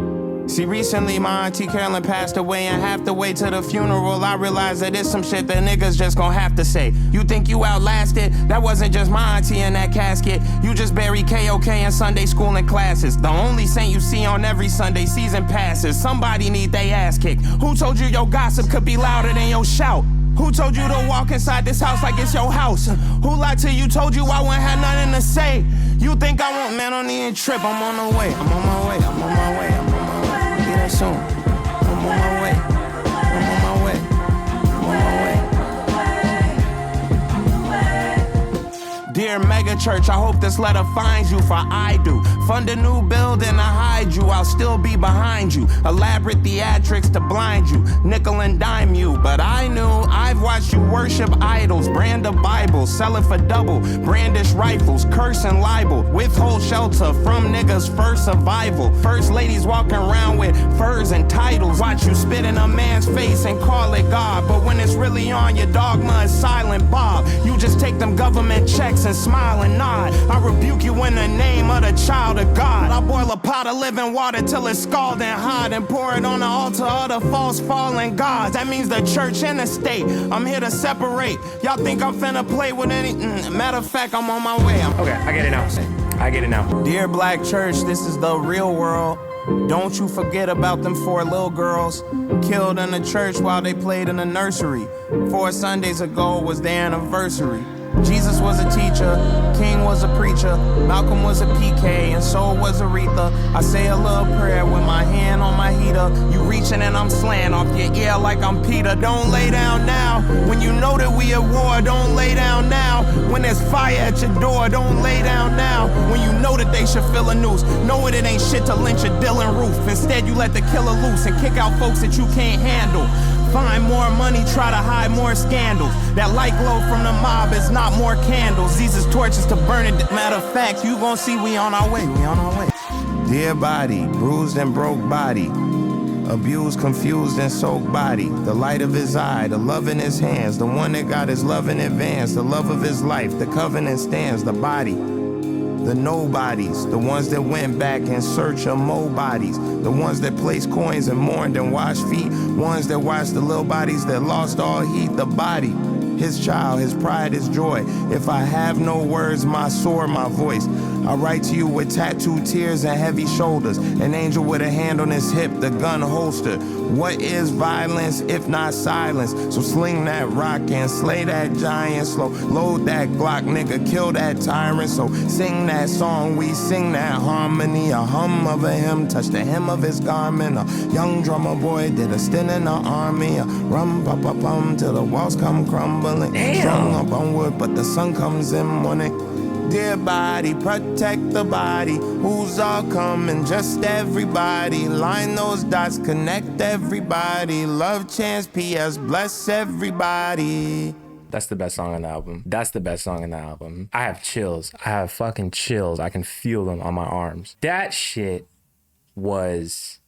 See, recently my auntie Carolyn passed away, and half the way to the funeral I realized that it's some shit that niggas just gon' have to say. You think you outlasted? That wasn't just my auntie in that casket. You just buried KOK in Sunday school and classes. The only saint you see on every Sunday season passes. Somebody need they ass kicked. Who told you your gossip could be louder than your shout? Who told you to walk inside this house like it's your house? Who lied to you, told you I wouldn't have nothing to say? You think I won't, man, on the trip. I'm on the way, I'm on my way, I'm on my way, I'm on my way. Be there soon. I'm on my way. I'm on my way. I'm on my way. Dear Mega Church, I hope this letter finds you, for I do. Fund a new building to hide you, I'll still be behind you. Elaborate theatrics to blind you, nickel and dime you. But I knew I've watched you worship idols, brand a Bible, sell it for double, brandish rifles, curse and libel, withhold shelter from niggas' first survival. First ladies walking around with furs and titles. Watch you spit in a man's face and call it God. But when it's really on, your dogma is silent Bob. You just take them government checks and smile and nod. I rebuke you in the name of the child of God. I boil a pot of living water till it's scalding hot and pour it on the altar of the false fallen gods. That means the church and the state. I'm here to separate. Y'all think I'm finna play with any... Matter of fact, I'm on my way. Okay, I get it now. I get it now. Dear Black Church, this is the real world. Don't you forget about them 4 little girls killed in the church while they played in the nursery. 4 Sundays ago was their anniversary. Jesus was a teacher, King was a preacher, Malcolm was a PK, and so was Aretha. I say a little prayer with my hand on my heater. You reaching and I'm slaying off your ear like I'm Peter. Don't lay down now. When you know that we at war, don't lay down now. When there's fire at your door, don't lay down now. When you know that they should fill a noose, know it ain't shit to lynch a Dylan Roof. Instead you let the killer loose and kick out folks that you can't handle. Find more money, try to hide more scandals. That light glow from the mob is not more candles. These is torches to burn it. Matter of fact, you gon' see we on our way, we on our way. Dear body, bruised and broke body, abused, confused and soaked body. The light of his eye, the love in his hands, the one that got his love in advance, the love of his life, the covenant stands, the body. The nobodies, the ones that went back in search of more bodies, the ones that placed coins and mourned and washed feet, ones that watched the little bodies that lost all heat, the body. His child, his pride, his joy. If I have no words, my sword, my voice. I write to you with tattooed tears and heavy shoulders. An angel with a hand on his hip, the gun holster. What is violence if not silence? So sling that rock and slay that giant slow. Load that Glock, nigga, kill that tyrant. So sing that song, we sing that harmony. A hum of a hymn, touch the hem of his garment. A young drummer boy did a stint in the army. A rum, pa, pa, pum, till the walls come crumbling. Strung up on wood, but the sun comes in morning. Dear body, protect the body. Who's all coming? Just everybody. Line those dots, connect everybody. Love, chance, PS, bless everybody. That's the best song on the album. That's the best song on the album. I have chills. I have fucking chills. I can feel them on my arms. That shit was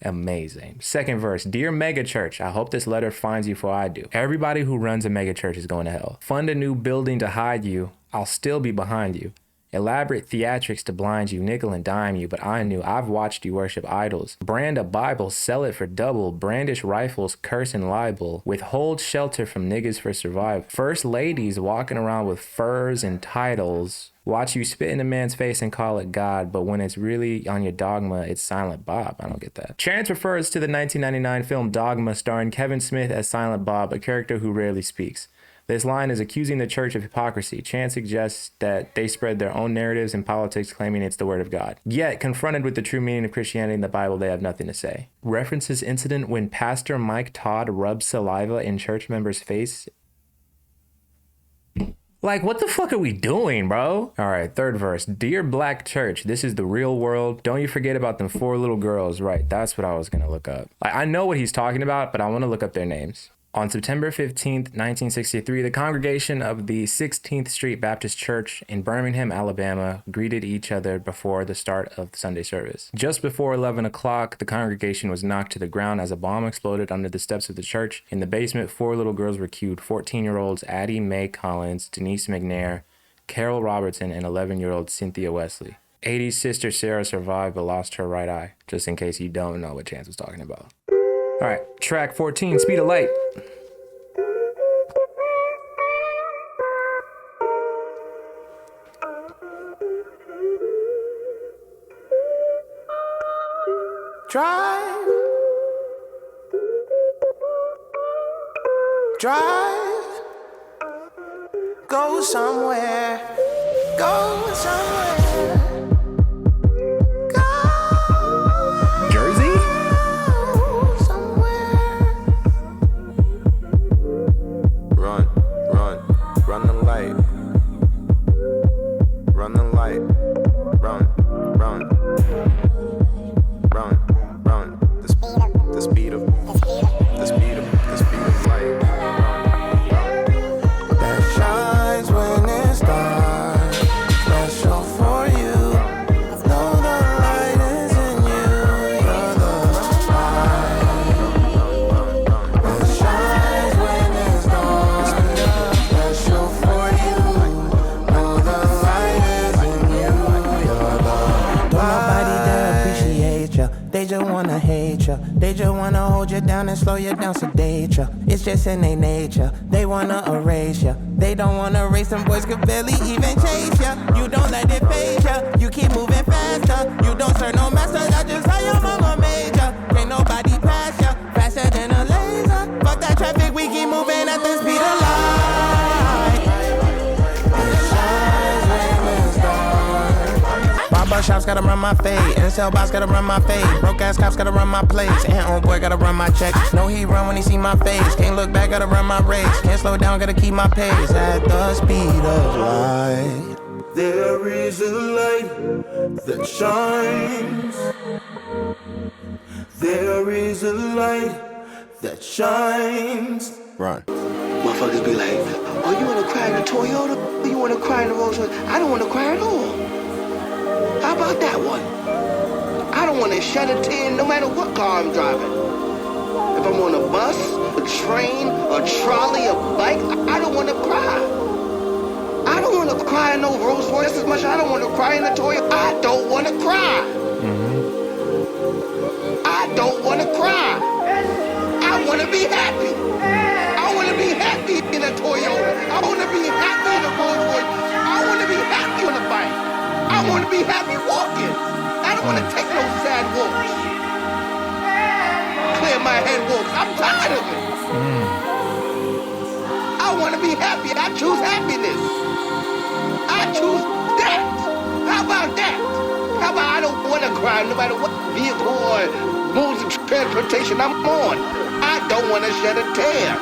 amazing. Second verse. Dear megachurch, I hope this letter finds you for I do. Everybody who runs a megachurch is going to hell. Fund a new building to hide you. I'll still be behind you. Elaborate theatrics to blind you, nickel and dime you, but I knew I've watched you worship idols. Brand a Bible, sell it for double, brandish rifles, curse and libel, withhold shelter from niggas for survival. First ladies walking around with furs and titles, watch you spit in a man's face and call it God, but when it's really on your dogma, it's Silent Bob. I don't get that. Chance refers to the 1999 film Dogma starring Kevin Smith as Silent Bob, a character who rarely speaks. This line is accusing the church of hypocrisy. Chance suggests that they spread their own narratives in politics claiming it's the word of God. Yet, confronted with the true meaning of Christianity in the Bible, they have nothing to say. References incident when Pastor Mike Todd rubs saliva in church member's face. Like, what the fuck are we doing, bro? All right, third verse. Dear Black Church, this is the real world. Don't you forget about them 4 little girls. Right, that's what I was gonna look up. Like, I know what he's talking about, but I want to look up their names. On September 15th, 1963, the congregation of the 16th Street Baptist Church in Birmingham, Alabama, greeted each other before the start of the Sunday service. Just before 11 o'clock, the congregation was knocked to the ground as a bomb exploded under the steps of the church. In the basement, 4 little girls were cued, 14-year-olds Addie Mae Collins, Denise McNair, Carol Robertson, and 11-year-old Cynthia Wesley. 80's sister Sarah survived but lost her right eye, just in case you don't know what Chance was talking about. All right, track 14, Speed of Light. Drive, drive, go somewhere, go somewhere. They just wanna hold you down and slow you down, sedate ya. It's just in their nature. They wanna erase ya. They don't wanna race, them boys could barely even chase ya. You don't let it phase ya. You keep moving faster. You don't serve no master. That's just how your mama made ya. Can't nobody pass ya. Faster than a laser. Fuck that traffic, we keep moving at the speed of light. Barber shops gotta run my fade. Incel boss gotta run my fade. Broke ass cops gotta run my place. And old boy gotta run my check. Know he run when he see my face. Can't look back, gotta run my race. Can't slow down, gotta keep my pace. At the speed of light. There is a light that shines. There is a light that shines. Run. Motherfuckers be like, oh, you wanna cry in the Toyota? You wanna cry in the Rolls Royce? I don't wanna cry at all. How about that one? I don't wanna shed a tear no matter what car I'm driving. If I'm on a bus, a train, a trolley, a bike, I don't wanna cry. I don't wanna cry in no Rolls Royce as much as I don't wanna cry in the Toyota. I don't wanna cry. I don't wanna cry. I wanna be happy. I wanna be happy in a Toyota. I wanna be happy in a Rolls Royce. I wanna be happy on a bike. I wanna be happy walking. I don't wanna take no sad walks. Clear my head walks. I'm tired of it. I wanna be happy. I choose happiness. I choose that. How about that? How about I don't wanna cry no matter what vehicle or modes of transportation I'm on. I don't wanna shed a tear.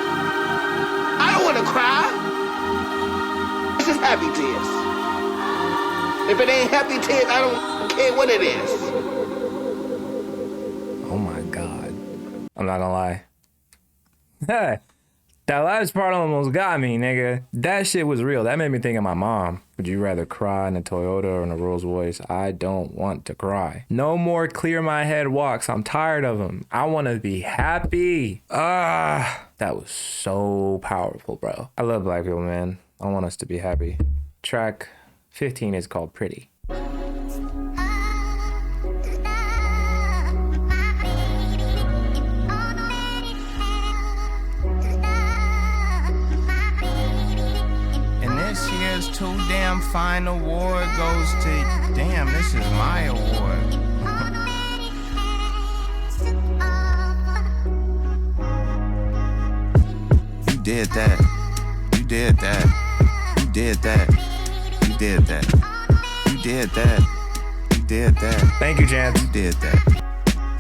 I don't wanna cry. This is happy tears. If it ain't happy tears, I don't care what it is. Oh my God. I'm not gonna lie. That last part almost got me, nigga. That shit was real. That made me think of my mom. Would you rather cry in a Toyota or in a Rolls Royce? I don't want to cry. No more clear my head walks. I'm tired of them. I want to be happy. That was so powerful, bro. I love black people, man. I want us to be happy. Track 15 is called Pretty. This year's Too Damn Fine award goes to, damn, this is my award. You did that. You did that. You did that. You did that. You did that. You did that. Thank you, Chance. You did that.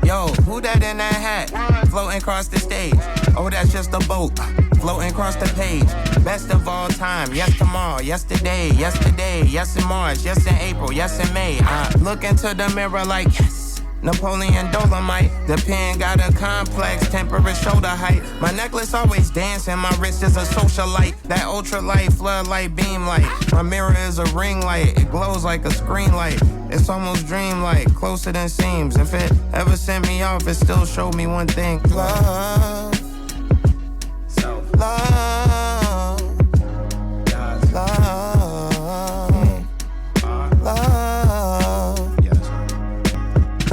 Yo, who that in that hat? Floating across the stage. Oh, that's just a boat. Floating across the page. Best of all time. Yes, tomorrow. Yesterday. Yesterday. Yes, in March. Yes, in April. Yes, in May. I look into the mirror like, yes. Napoleon Dolomite. The pen got a complex, temperate shoulder height. My necklace always dancing. My wrist is a socialite. That ultralight, floodlight, beam light. My mirror is a ring light. It glows like a screen light. It's almost dreamlike, closer than seems. If it ever sent me off, it still showed me one thing. Love. Self-love. Love. Love.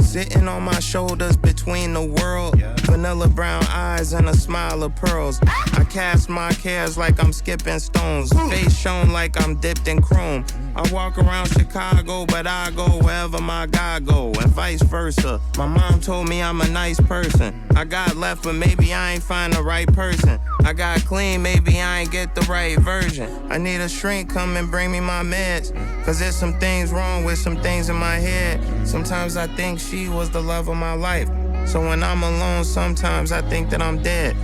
Sitting on my shoulders between the world. Vanilla brown eyes and a smile of pearls. I cast my cares like I'm skipping stones. Face shown like I'm dipped in chrome. I walk around Chicago, but I go wherever my God go, and vice versa. My mom told me I'm a nice person. I got left, but maybe I ain't find the right person. I got clean, maybe I ain't get the right version. I need a shrink, come and bring me my meds. Cause there's some things wrong with some things in my head. Sometimes I think she was the love of my life. So when I'm alone, sometimes I think that I'm dead.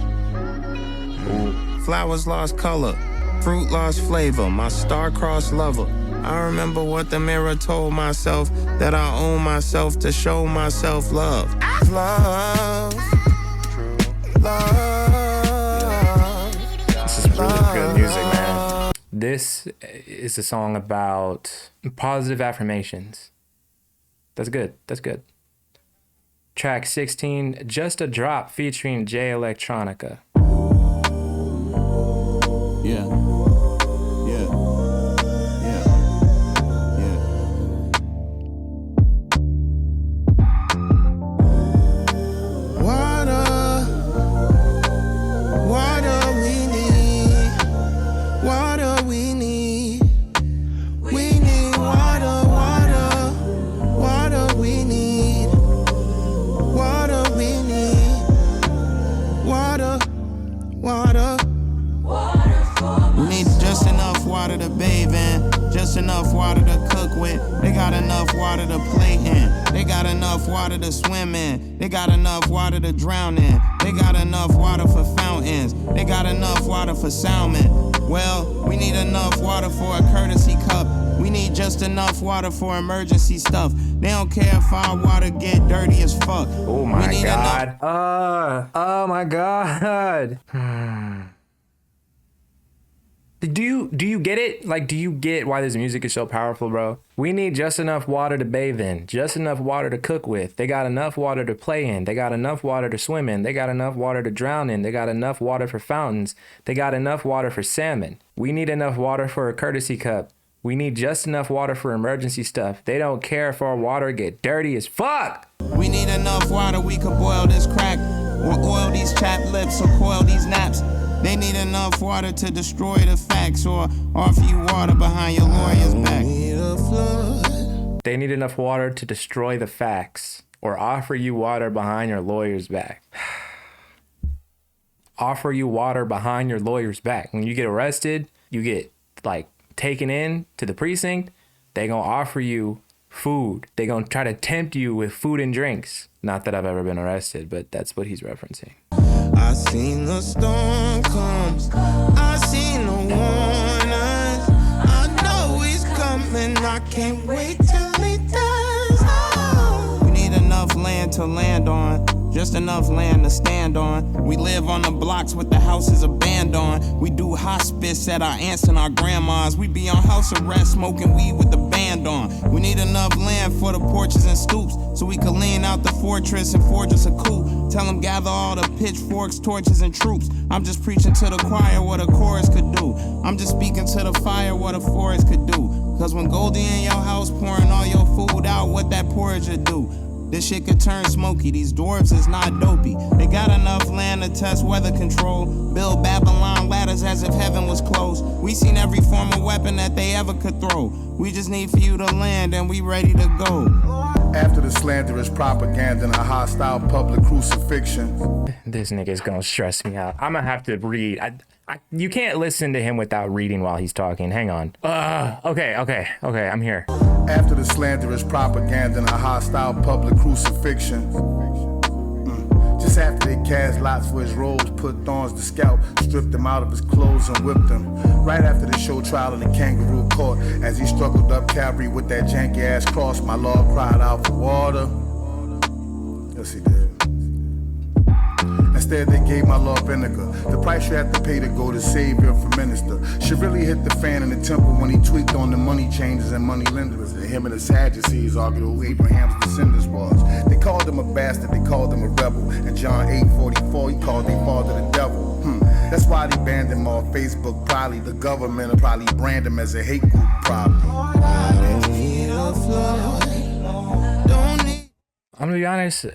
Flowers lost color, fruit lost flavor, my star-crossed lover. I remember what the mirror told myself, that I owe myself to show myself love. Love. Love. This is really good music, man. This is a song about positive affirmations. That's good. That's good. Track 16, Just a Drop featuring Jay Electronica. Yeah. To bathe in, just enough water to cook with. They got enough water to play in. They got enough water to swim in. They got enough water to drown in. They got enough water for fountains. They got enough water for salmon. Well, we need enough water for a courtesy cup. We need just enough water for emergency stuff. They don't care if our water get dirty as fuck. Oh my God. Oh my God. Do you get it? Like, do you get why this music is so powerful, bro? We need just enough water to bathe in, just enough water to cook with. They got enough water to play in. They got enough water to swim in. They got enough water to drown in. They got enough water for fountains. They got enough water for salmon. We need enough water for a courtesy cup. We need just enough water for emergency stuff. They don't care if our water get dirty as fuck. We need enough water, we could boil this crack, or oil these chapped lips, or coil these naps. They need enough water to destroy the facts, or offer you water behind your lawyer's back. They need enough water to destroy the facts, or offer you water behind your lawyer's back. Offer you water behind your lawyer's back. When you get arrested, you get like taken in to the precinct, they gonna offer you food. They gonna try to tempt you with food and drinks. Not that I've ever been arrested, but that's what he's referencing. I seen the storm come, I seen the warnings. I know he's coming, I can't wait till he does. We need enough land to land on, just enough land to stand on. We live on the blocks with the houses abandoned. We do hospice at our aunts and our grandmas. We be on house arrest smoking weed with the band on. We need enough land for the porches and stoops so we can lean out the fortress and forge us a coup. Tell them gather all the pitchforks, torches, and troops. I'm just preaching to the choir what a chorus could do. I'm just speaking to the fire what a forest could do. Cause when Goldie in your house pouring all your food out, what that porridge would do? This shit could turn smoky, these dwarves is not dopey. They got enough land to test weather control, build Babylon ladders as if heaven was closed. We seen every form of weapon that they ever could throw. We just need for you to land and we ready to go. After the slanderous propaganda and a hostile public crucifixion. This nigga's gonna stress me out. I'm gonna have to read. You can't listen to him without reading while he's talking. Hang on. Okay, I'm here. After the slanderous propaganda and a hostile public crucifixion. Just after they cast lots for his robes, put thorns to scalp, stripped him out of his clothes and whipped him. Right after the show trial in the kangaroo court, as he struggled up Calvary with that janky ass cross, my Lord cried out for water. Yes, he did. Instead, they gave my Lord vinegar. The price you have to pay to go to Savior for minister. Should really hit the fan in the temple when he tweaked on the money changers and money lenders. And him and the Sadducees argued who Abraham's descendants was. They called him a bastard, they called him a rebel. In John 8:44, he called their father the devil. That's why they banned him off Facebook. Probably the government will probably brand him as a hate group, probably. I'm gonna be honest,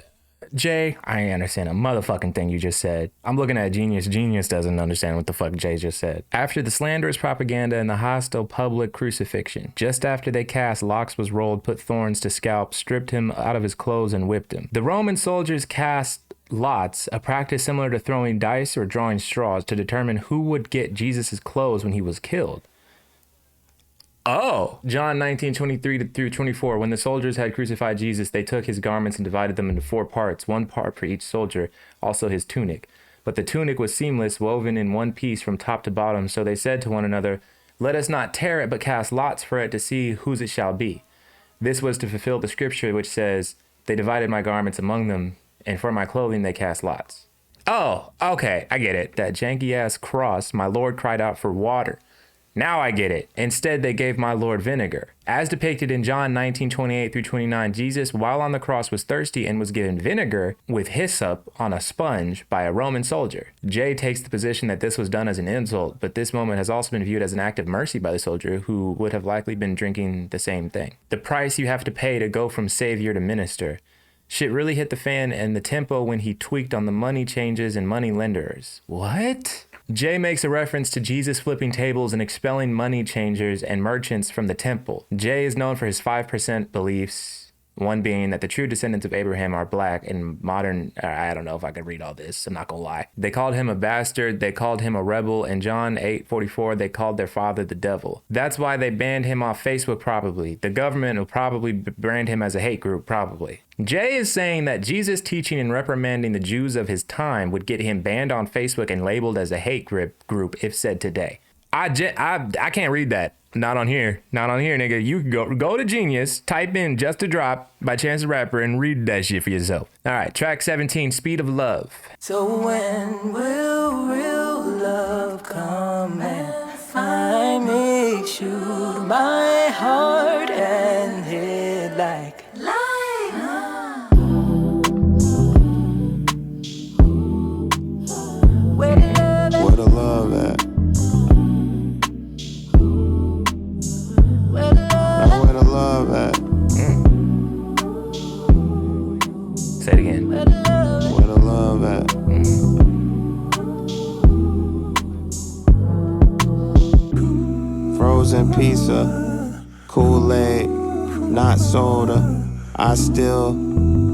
Jay, I ain't understand a motherfucking thing you just said. I'm looking at Genius. Genius doesn't understand what the fuck Jay just said. After the slanderous propaganda and the hostile public crucifixion, just after they cast locks was rolled, put thorns to scalp, stripped him out of his clothes and whipped him. The Roman soldiers cast lots, a practice similar to throwing dice or drawing straws to determine who would get Jesus' clothes when he was killed. Oh, John 19:23-24. When the soldiers had crucified Jesus, they took his garments and divided them into 4 parts, 1 part for each soldier, also his tunic. But the tunic was seamless, woven in one piece from top to bottom. So they said to one another, "Let us not tear it, but cast lots for it to see whose it shall be." This was to fulfill the scripture which says, "They divided my garments among them, and for my clothing they cast lots." Oh, okay, I get it. That janky-ass cross, my Lord cried out for water. Now I get it. Instead, they gave my Lord vinegar. As depicted in John 19:28-29, Jesus, while on the cross, was thirsty and was given vinegar with hyssop on a sponge by a Roman soldier. Jay takes the position that this was done as an insult, but this moment has also been viewed as an act of mercy by the soldier, who would have likely been drinking the same thing. The price you have to pay to go from savior to minister. Shit really hit the fan and the tempo when he tweaked on the money changes and money lenders. What? Jay makes a reference to Jesus flipping tables and expelling money changers and merchants from the temple. Jay is known for his 5% beliefs, one being that the true descendants of Abraham are black and modern. I don't know if I could read all this, I'm not gonna lie. They called him a bastard, they called him a rebel. In John 8:44, they called their father the devil. That's why they banned him off Facebook probably. The government will probably brand him as a hate group probably. Jay is saying that Jesus teaching and reprimanding the Jews of his time would get him banned on Facebook and labeled as a hate group if said today. I can't read that. Not on here, nigga. You can go to Genius, type in Just a Drop by Chance the Rapper and read that shit for yourself. All right, track 17, Speed of Love. So when will real love come and find me? Shoot my heart and hit like where the love at? Where the love at? Say it again. Where the love at? Frozen pizza, Kool-Aid, not soda. I still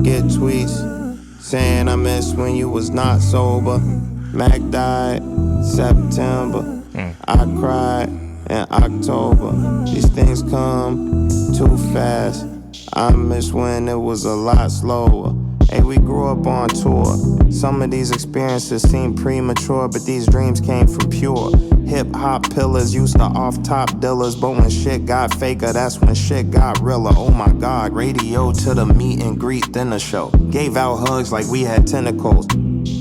get tweets saying I miss when you was not sober. Mac died September. I cried in October. These things come too fast. I miss when it was a lot slower. Hey, we grew up on tour. Some of these experiences seem premature, but these dreams came from pure. Hip hop pillars used to off top dealers, but when shit got faker, that's when shit got realer. Oh my god, radio to the meet and greet, then the show. Gave out hugs like we had tentacles.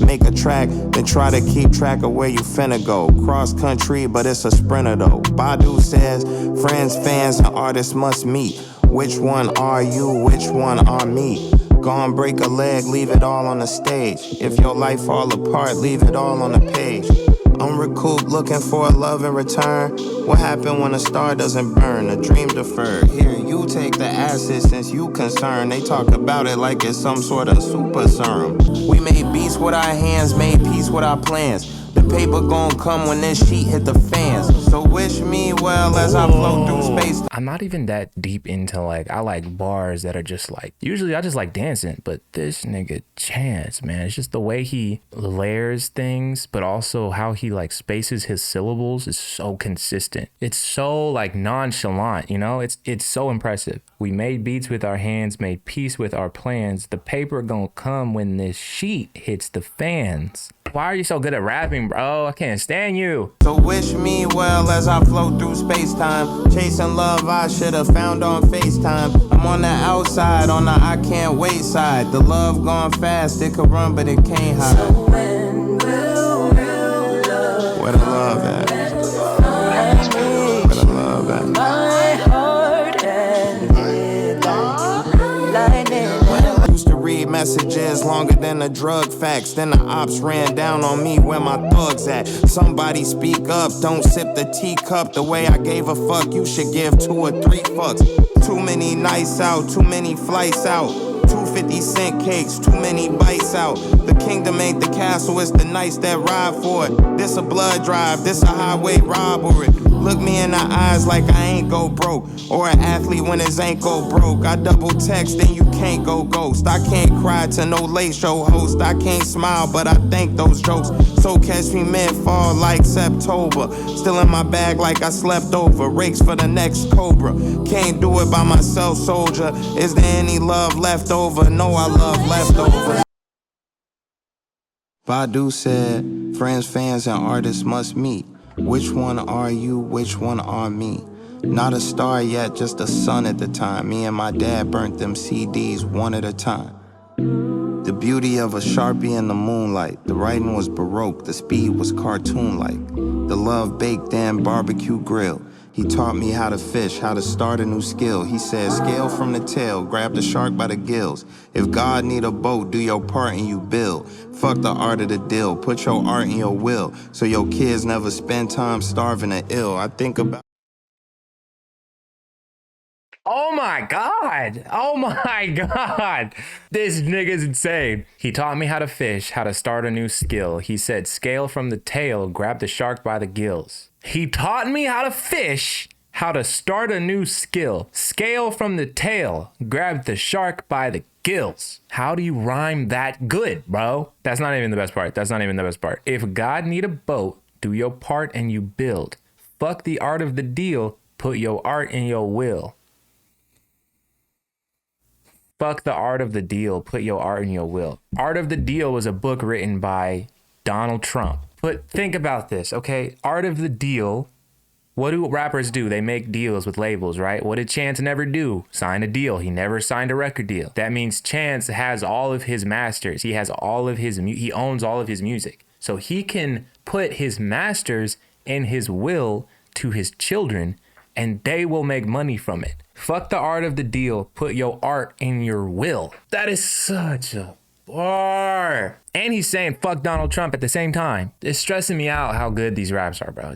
Make a track, then try to keep track of where you finna go. Cross country, but it's a sprinter though. Badu says, friends, fans, and artists must meet. Which one are you? Which one are me? Gone break a leg, leave it all on the stage. If your life fall apart, leave it all on the page. I'm recouped, looking for a love in return. What happened when a star doesn't burn? A dream deferred. Here, you take the acid since you concerned. They talk about it like it's some sort of super serum. We made beats with our hands, made peace with our plans. The paper gon' come when this sheet hit the fans. So wish me well as I float through space. I'm not even that deep into like, I like bars that are just like, usually I just like dancing, but this nigga Chance, man, it's just the way he layers things, but also how he like spaces his syllables is so consistent. It's so like nonchalant, you know, it's so impressive. We made beats with our hands, made peace with our plans. The paper gonna come when this sheet hits the fans. Why are you so good at rapping, bro? I can't stand you. So wish me well as I float through space-time. Chasing love I should've found on FaceTime. I'm on the outside, on the I can't wait side. The love gone fast, it could run but it can't hide. So when will real love? Where the love at? Where the love at? My heart and lightning. Used to read messages longer than the drug facts. Then the ops ran down on me where my thugs at. Somebody speak up, don't sip the teacup. The way I gave a fuck, you should give 2 or 3 fucks. Too many nights out, too many flights out. 250-cent cakes, too many bites out. The kingdom ain't the castle, it's the knights that ride for it. This a blood drive, this a highway robbery. Look me in the eyes like I ain't go broke. Or an athlete when his ankle broke. I double text, then you can't go ghost. I can't cry to no late show host. I can't smile, but I think those jokes. So catch me mid-fall like September. Still in my bag like I slept over. Rakes for the next Cobra. Can't do it by myself, soldier. Is there any love left over? No, I love leftovers. Badu said, friends, fans, and artists must meet. Which one are you? Which one are me? Not a star yet, just a son at the time. Me and my dad burnt them CDs one at a time. The beauty of a Sharpie in the moonlight. The writing was Baroque, the speed was cartoon-like. The love baked in barbecue grill. He taught me how to fish, how to start a new skill. He said, scale from the tail, grab the shark by the gills. If God need a boat, do your part and you build. Fuck the art of the deal, put your art in your will, so your kids never spend time starving or ill. I think about... Oh my God. Oh my God. This nigga's insane. He taught me how to fish, how to start a new skill. He said, scale from the tail, grab the shark by the gills. He taught me how to fish, how to start a new skill. Scale from the tail, grab the shark by the gills. How do you rhyme that good, bro? That's not even the best part. That's not even the best part. If God need a boat, do your part and you build. Fuck the art of the deal, put your art in your will. Fuck the art of the deal, put your art in your will. Art of the Deal was a book written by Donald Trump. But think about this, okay? Art of the Deal, what do rappers do? They make deals with labels, right? What did Chance never do? Sign a deal. He never signed a record deal. That means Chance has all of his masters. He has all of his, he owns all of his music. So he can put his masters in his will to his children and they will make money from it. Fuck the art of the deal. Put your art in your will. That is such a bar. And he's saying fuck Donald Trump at the same time. It's stressing me out how good these raps are, bro.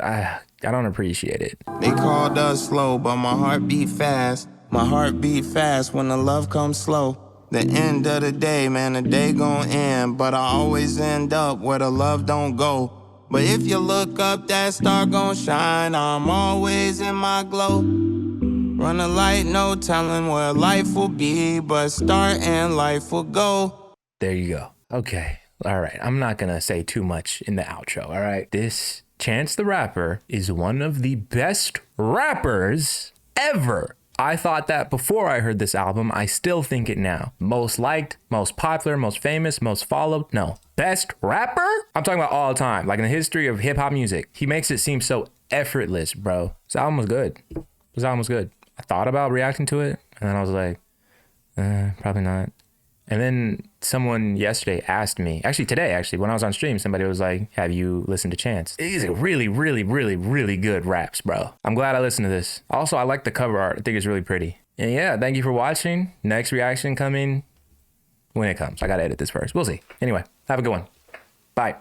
I don't appreciate it. They called us slow, but my heart beat fast. My heart beat fast when the love comes slow. The end of the day, man, the day gon' end. But I always end up where the love don't go. But if you look up, that star gon' shine. I'm always in my glow. Run a light, no telling where life will be, but start and life will go. There you go. Okay. All right. I'm not going to say too much in the outro. All right. This Chance the Rapper is one of the best rappers ever. I thought that before I heard this album. I still think it now. Most liked, most popular, most famous, most followed. No. Best rapper? I'm talking about all time. Like in the history of hip hop music. He makes it seem so effortless, bro. This album was good. This album was good. I thought about reacting to it, and then I was like, probably not. And then someone yesterday asked me, actually today, when I was on stream, somebody was like, have you listened to Chance? These are really, really, really, really good raps, bro. I'm glad I listened to this. Also, I like the cover art. I think it's really pretty. And yeah, thank you for watching. Next reaction coming when it comes. I gotta edit this first. We'll see. Anyway, have a good one. Bye.